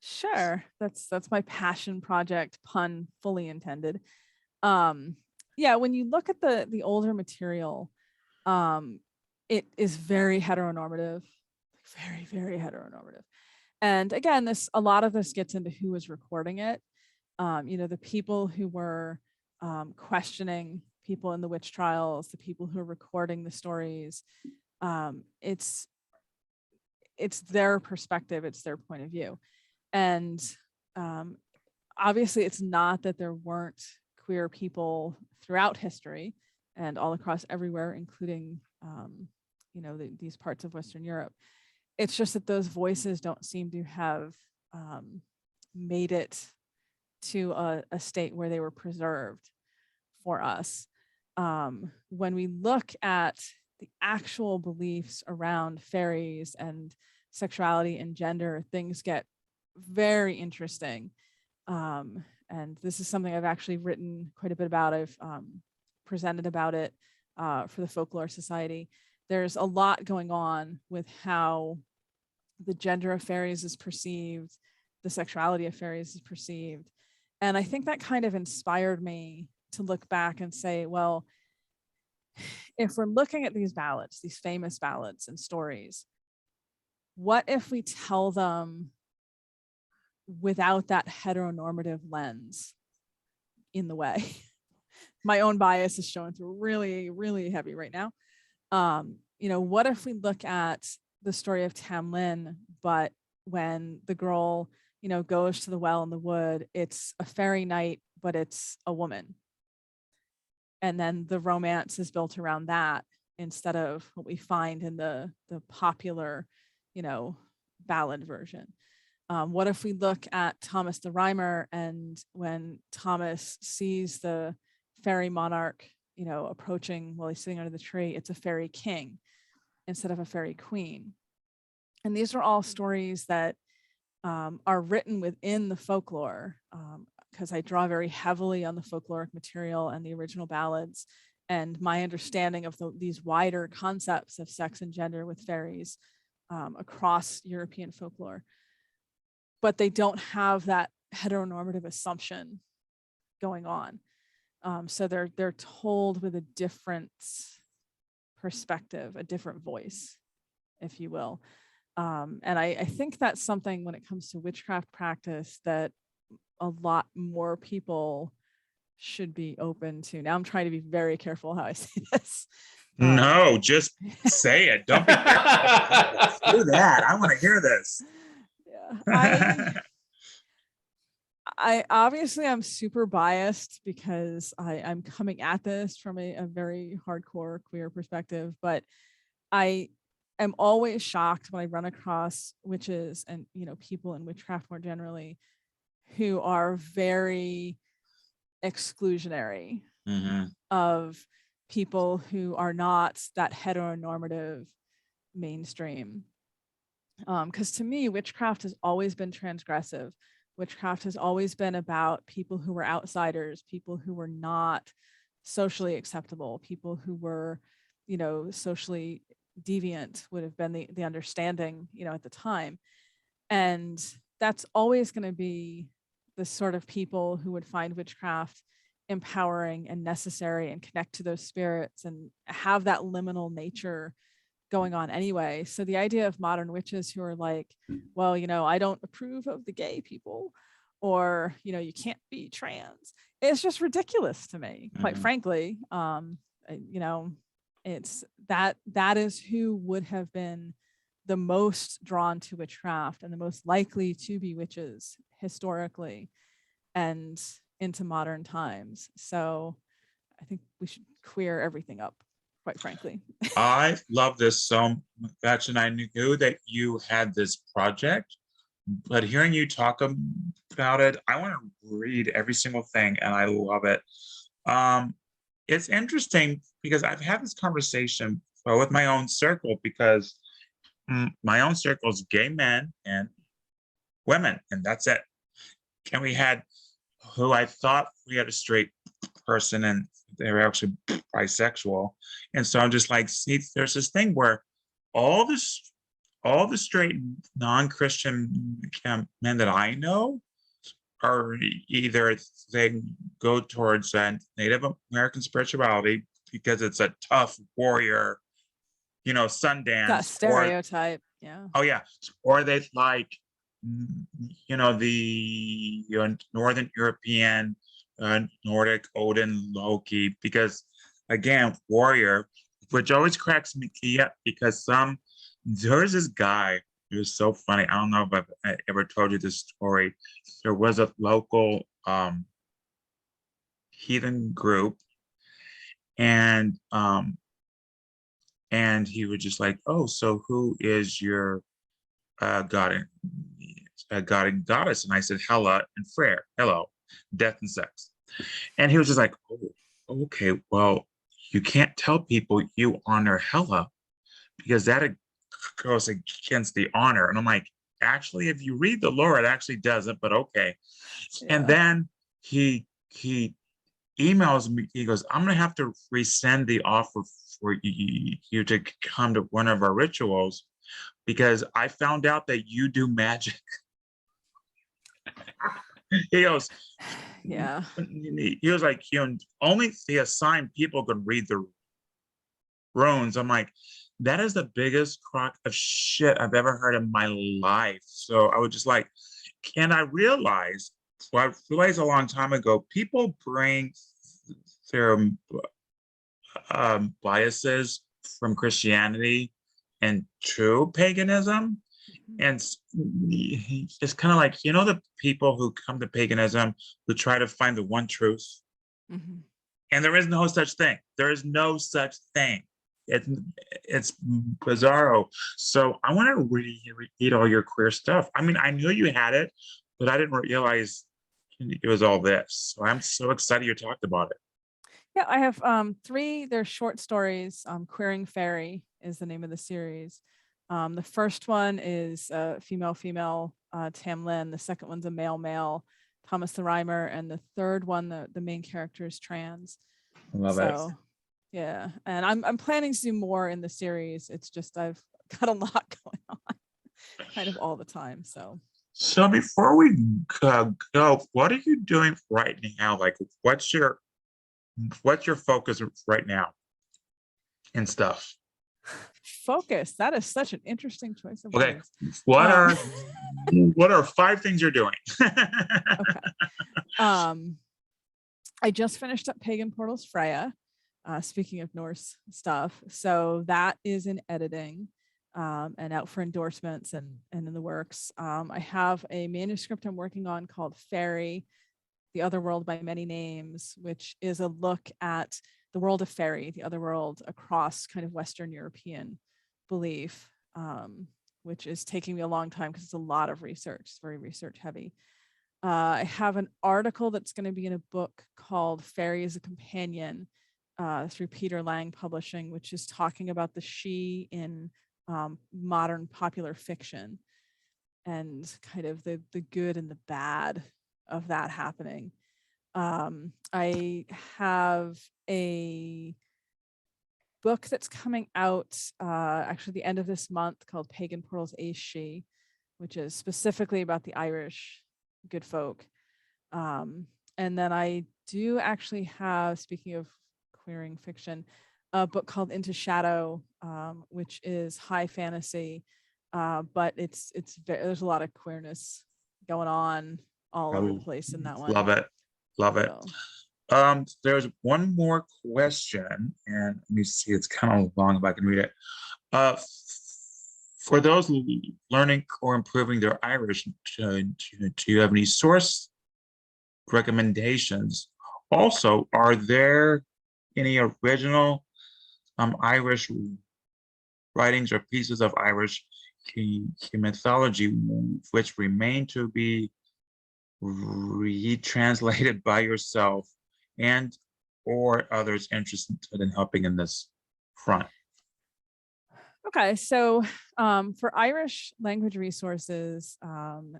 Sure. That's my passion project, pun fully intended. Yeah, when you look at the older material, it is very heteronormative, very, very heteronormative. And again, a lot of this gets into who was recording it. The people who were questioning people in the witch trials, the people who are recording the stories. It's their perspective, it's their point of view. And obviously it's not that there weren't queer people throughout history and all across everywhere, including these parts of Western Europe. It's just that those voices don't seem to have made it to a state where they were preserved for us. When we look at the actual beliefs around fairies and sexuality and gender, things get very interesting. And this is something I've actually written quite a bit about. I've presented about it for the Folklore Society. There's a lot going on with how the gender of fairies is perceived, the sexuality of fairies is perceived. And I think that kind of inspired me to look back and say, well, if we're looking at these ballads, these famous ballads and stories, what if we tell them without that heteronormative lens in the way? My own bias is showing through really, really heavy right now. What if we look at the story of Tam Lin, but when the girl, goes to the well in the wood, it's a fairy night, but it's a woman. And then the romance is built around that instead of what we find in the popular, ballad version. What if we look at Thomas the Rhymer, and when Thomas sees the fairy monarch, approaching while he's sitting under the tree, it's a fairy king instead of a fairy queen. And these are all stories that are written within the folklore, because I draw very heavily on the folkloric material and the original ballads, and my understanding of these wider concepts of sex and gender with fairies across European folklore. But they don't have that heteronormative assumption going on. So they're told with a different perspective, a different voice, if you will. And I think that's something when it comes to witchcraft practice that a lot more people should be open to. Now I'm trying to be very careful how I say this. No, just say it. Don't be careful. Do that. I want to hear this. Yeah, I obviously I'm super biased because I'm coming at this from a very hardcore queer perspective, but I am always shocked when I run across witches and people in witchcraft more generally who are very exclusionary of people who are not that heteronormative mainstream. Because to me, witchcraft has always been transgressive. Witchcraft has always been about people who were outsiders, people who were not socially acceptable, people who were, socially deviant would have been the understanding, at the time. And that's always going to be the sort of people who would find witchcraft empowering and necessary and connect to those spirits and have that liminal nature going on anyway. So the idea of modern witches who are like, well, I don't approve of the gay people, or, you can't be trans, it's just ridiculous to me, quite frankly. it's that is who would have been the most drawn to witchcraft and the most likely to be witches historically and into modern times. So I think we should queer everything up, quite frankly. I love this so much, and I knew that you had this project, but hearing you talk about it, I want to read every single thing, and I love it. It's interesting because I've had this conversation with my own circle, because my own circle is gay men and women, and that's it. And we had who I thought we had a straight person, and they were actually bisexual. And so I'm just like, see, there's this thing where all this, all the straight non-Christian men that I know are either they go towards Native American spirituality because it's a tough warrior, you know, That Sundance, or stereotype. Yeah. oh yeah, or they like, you know, the Northern European, Nordic Odin, Loki, because again, warrior, which always cracks me up because there's this guy who's so funny. I don't know if I ever told you this story. There was a local heathen group, and he was just like, oh, so who is your god and goddess? And I said, Hela and Freyr. Hello, death and sex. And he was just like, oh, okay, well, you can't tell people you honor Hela because that goes against the honor. And I'm like, actually, if you read the lore, it actually doesn't, but okay. And Yeah. then he emails me, he goes, I'm gonna have to resend the offer for you to come to one of our rituals because I found out that you do magic. He goes, Yeah. he was like, you know, only the assigned people can read the runes. I'm like, that is the biggest crock of shit I've ever heard in my life. So I was just like, and I realized, well, I realized a long time ago, people bring their biases from Christianity and to paganism. And it's kind of like, you know, the people who come to paganism who try to find the one truth. Mhm. And there is no such thing. There is no such thing. It's bizarro. So I want to read all your queer stuff. I mean, I knew you had it, but I didn't realize it was all this. So I'm so excited you talked about it. Yeah, I have three. They're short stories. Queering Fairy is the name of the series. The first one is female, Tam Lin. The second one's a male, Thomas the Rhymer, and the third one, the main character is trans. I love it. So yeah, and I'm planning to do more in the series. It's just I've got a lot going on, kind of all the time. So before we go, what are you doing right now? Like, what's your focus right now and stuff? Focus. That is such an interesting choice of Okay, words. what are 5 things you're doing? Okay. I just finished up Pagan Portals Freya. Speaking of Norse stuff, so that is in editing and out for endorsements and in the works. I have a manuscript I'm working on called Fairy, the Other World by Many Names, which is a look at the world of fairy, the other world across kind of Western European belief, which is taking me a long time because it's a lot of research. It's very research heavy. I have an article that's going to be in a book called Fairy as a Companion through Peter Lang Publishing, which is talking about the she in modern popular fiction and kind of the good and the bad of that happening. I have a book that's coming out actually the end of this month called Pagan Portals Ace She, which is specifically about the Irish good folk. And then I do actually have, speaking of queering fiction, a book called Into Shadow, which is high fantasy, but it's there's a lot of queerness going on all over the place in that one. Love it. Love it. So, There's one more question, and let me see, it's kind of long if I can read it. For those learning or improving their Irish, do you have any source recommendations? Also, are there any original Irish writings or pieces of Irish mythology which remain to be retranslated by yourself and or others interested in helping in this front? Okay, so for Irish language resources, Duolingo,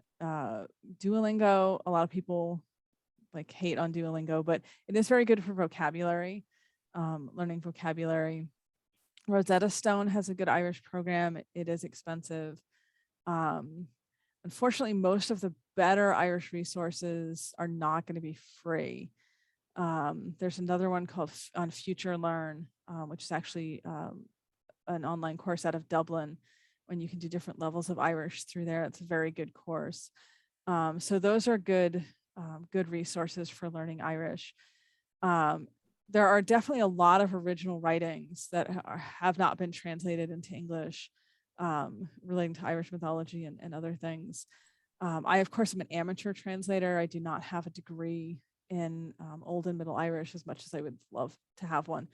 a lot of people like hate on Duolingo, but it is very good for vocabulary, learning vocabulary. Rosetta Stone has a good Irish program. It is expensive. Unfortunately, most of the better Irish resources are not going to be free. There's another one called on Future Learn, which is actually an online course out of Dublin, when you can do different levels of Irish through there. It's a very good course. So those are good resources for learning Irish. There are definitely a lot of original writings that have not been translated into English, relating to Irish mythology and other things. I, of course, am an amateur translator. I do not have a degree in Old and Middle Irish, as much as I would love to have one.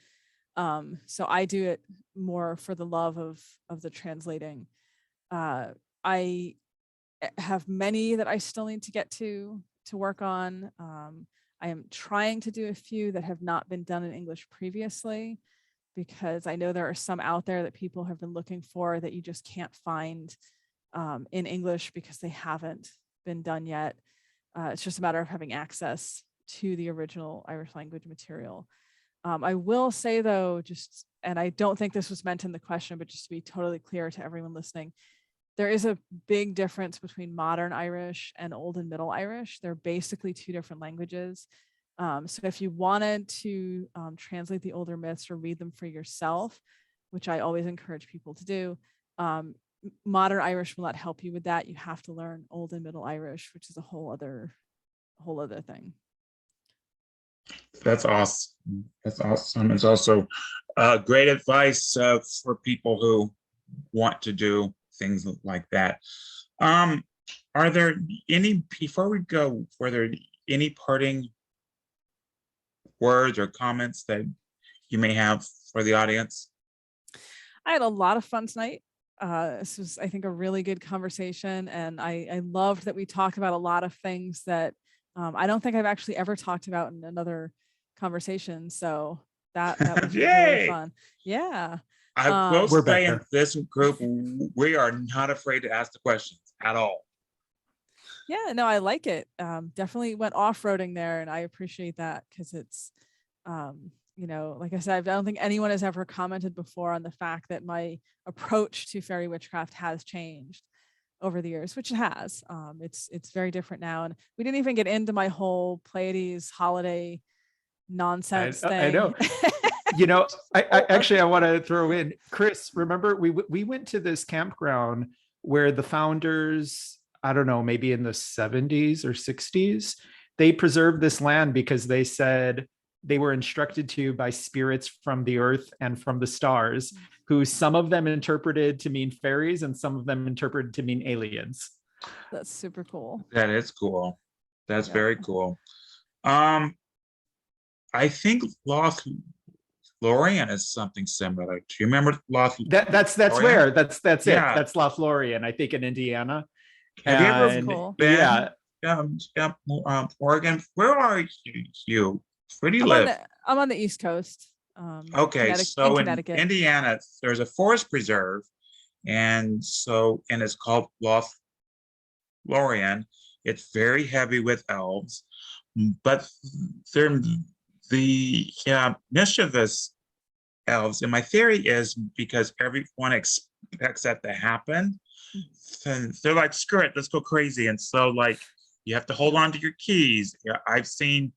So I do it more for the love of the translating. I have many that I still need to get to work on. I am trying to do a few that have not been done in English previously, because I know there are some out there that people have been looking for that you just can't find in English because they haven't been done yet. It's just a matter of having access to the original Irish language material. I will say though, and I don't think this was meant in the question, but just to be totally clear to everyone listening, there is a big difference between modern Irish and Old and Middle Irish. They're basically two different languages. So if you wanted to translate the older myths or read them for yourself, which I always encourage people to do, modern Irish will not help you with that. You have to learn Old and Middle Irish, which is a whole other thing. That's awesome. That's awesome. It's also great advice for people who want to do things like that. Are there any, before we go, were there any parting words or comments that you may have for the audience? I had a lot of fun tonight. This was, I think, a really good conversation, and I loved that we talked about a lot of things that I don't think I've actually ever talked about in another conversation. So that was really fun. Yeah. I will We're say in better. this group, we are not afraid to ask the questions at all. Yeah, no, I like it. Definitely went off-roading there, and I appreciate that, because it's, like I said, I don't think anyone has ever commented before on the fact that my approach to fairy witchcraft has changed over the years, which it has. It's very different now, and we didn't even get into my whole Pleiades holiday nonsense thing. I know. I want to throw in, Chris, remember we went to this campground where the founders, I don't know, maybe in the 70s or 60s, they preserved this land because they said they were instructed to by spirits from the earth and from the stars, who some of them interpreted to mean fairies and some of them interpreted to mean aliens. That's super cool. That is cool. That's very cool. I think Lothlorien is something similar. Do you remember Lothlorien? That's where that's Yeah. it. That's Lothlorien, I think, in Indiana. Have you ever Cool. been? Morgan, where are you? Where do you live? I'm on the East Coast. Okay, so in Connecticut. Indiana, there's a forest preserve, and it's called Lothlorien. It's very heavy with elves, but they're the mischievous elves. And my theory is because everyone expects that to happen, and they're like, screw it, let's go crazy. And so like you have to hold on to your keys. Yeah, I've seen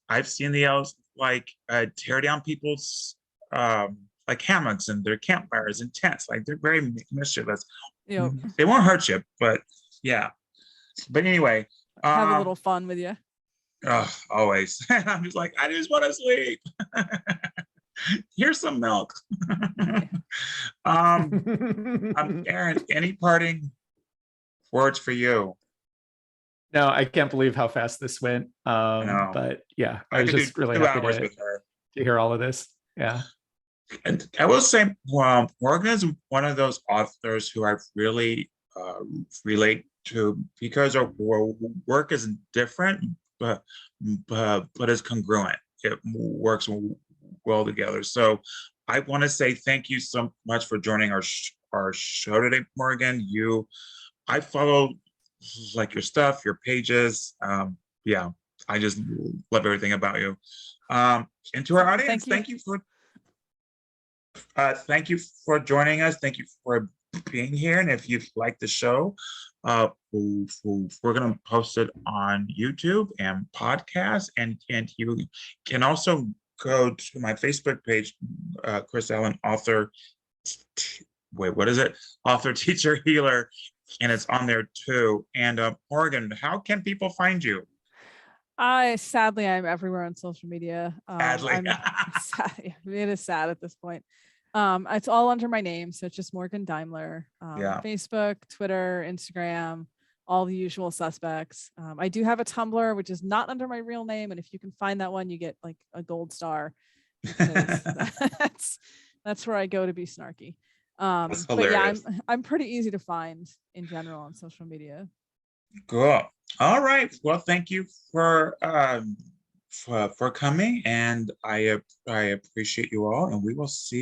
the elves like tear down people's like hammocks and their campfires and tents. Like they're very mischievous. Yep. They won't hurt you, but yeah. But anyway, have a little fun with you. Always. I'm just like, I just want to sleep. Here's some milk. Aaron, any parting words for you? No, I can't believe how fast this went. I know. But yeah, I I was could do just really 2 happy hours to with her. hear all of this. Yeah. And I will say, Morgan is one of those authors who I really relate to because our work is different, but is congruent. It works well together. So I want to say thank you so much for joining our show today, Morgan. I follow like your stuff, your pages. Yeah, I just love everything about you. And to our audience, Thank you. thank you for joining us. Thank you for being here. And if you like the show, we're going to post it on YouTube and podcast. And you can also go to my Facebook page, Chris Allen, author. Wait, what is it? Author, teacher, healer, and it's on there too. And Morgan, how can people find you? Sadly, I'm everywhere on social media. Sadly. I'm sad. It is sad at this point. It's all under my name, so it's just Morgan Daimler. Yeah. Facebook, Twitter, Instagram, all the usual suspects. I do have a Tumblr, which is not under my real name, and if you can find that one, you get like a gold star. Because that's where I go to be snarky. But yeah, I'm pretty easy to find in general on social media. Cool. All right. Well, thank you for coming, and I appreciate you all, and we will see